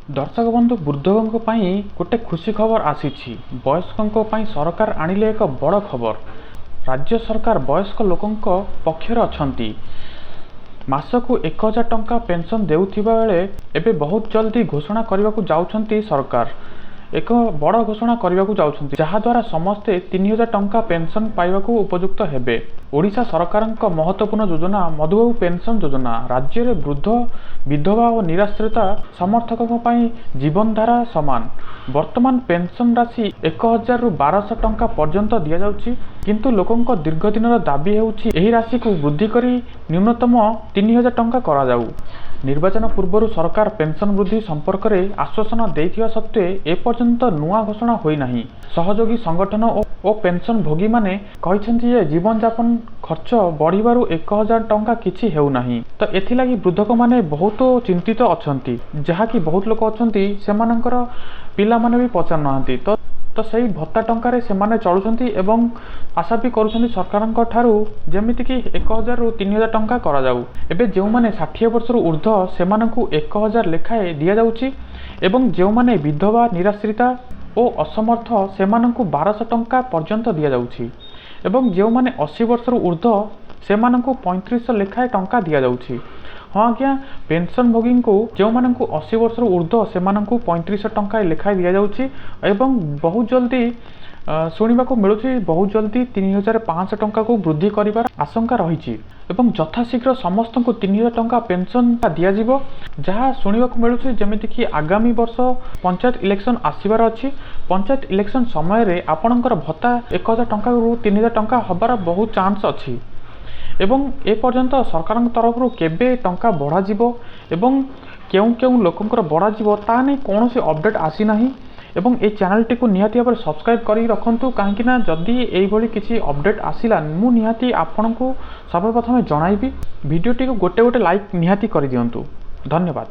दर्शक बंधु वृद्धों गोटे खुशी खबर आसी वयस्कों सरकार आनिले एक बड़ खबर। राज्य सरकार वयस्क लोकों पक्षर अछंती। मासकु 1000 टंका पेंशन देउथिबा बेले एबे बहुत जल्दी घोषणा करने को जाउछंती सरकार। एक बड़ घोषणा करने को जाउछंती जहा द्वारा समस्ते 3000 टंका पेंशन पाइबाकू उपयुक्त हेबे। ओडिशा सरकार महत्वपूर्ण योजना मधुबाबू पेंशन योजना राज्य में वृद्ध विधवा और निराश्रिता समर्थकों जीवनधारा समान। वर्तमान पेंशन राशि 1000 रु 1200 टंका पर्यंत दि जाउछि, किंतु लोकों दीर्घदिन दाबी हेउछि एही राशि को वृद्धि करी न्यूनतम 3000 टंका करा जाउ। निर्वाचन पूर्व सरकार पेंशन वृद्धि संपर्क में आश्वासन देथिबा सत्वे एपर्यंत नुआ घोषणा होई नाही। सहयोगी संगठन और पेंशन भोगी माने कहिसेंति जे जीवन यापन खर्च बढ़िबारु 1000 टंका किछि हेउ नाही। तो एथिलागी वृद्धक माने बहुत चिंतित अछंती, जहाँकि बहुत लोक अछंती सेमानंकर पिला माने भी पचार नाहंती। तो सही भत्ता टंकार से चलुंट एवं आशा भी करुँच सरकार ठारू जमीक 1000 रु 3000 टंका करा जाऊ। एबे जो माने 60 वर्ष ऊर्ध्व से 1000 लेखाए दि जाउछि एवं जो माने विधवा निराश्रिता और असमर्थ से 1200 टंका पर्यंत दि जाउछि एवं जो माने 80 वर्ष ऊर्ध्व से 3500 लेखाए टंका दि जाउछि। हाँ आज्ञा, पेंशन भोगी को जो मानू 80 वर्ष ऊर्ध्व से 3500 टंका लेखाए दि जाउछि एवं बहुत जल्दी शुणा मिलूँ बहुत जल्दी 3500 टंका को वृद्धि कर आशंका रही एवं यथाशीघ्र समस्त को 3000 टंका पेंशन दिज्व। जहाँ शुणा मिलूँ जमीक आगामी वर्ष पंचायत इलेक्शन आसबार अच्छी। पंचायत इलेक्शन समय आपणकर भत्ता 1000 टंका रु 3000 टंका हबार बहुत चांस अच्छी एवं ए पर्यंत सरकार तरफ केबे टंका बढ़ा जिवो एवं केउ केउ लोकंकर बढ़ा जिवो ता नै कोनोसी अपडेट आसी नाही। एवं ए चैनल टी को निहाती भाव सब्सक्राइब करी रखंतु, काहेकि ना जदि एई भली किसी अपडेट आसिला मु निहाती आपनकु सर्वप्रथम जणाइबी। वीडियो टी को गोटे गोटे लाइक निहाती करि दियंतु। धन्यवाद।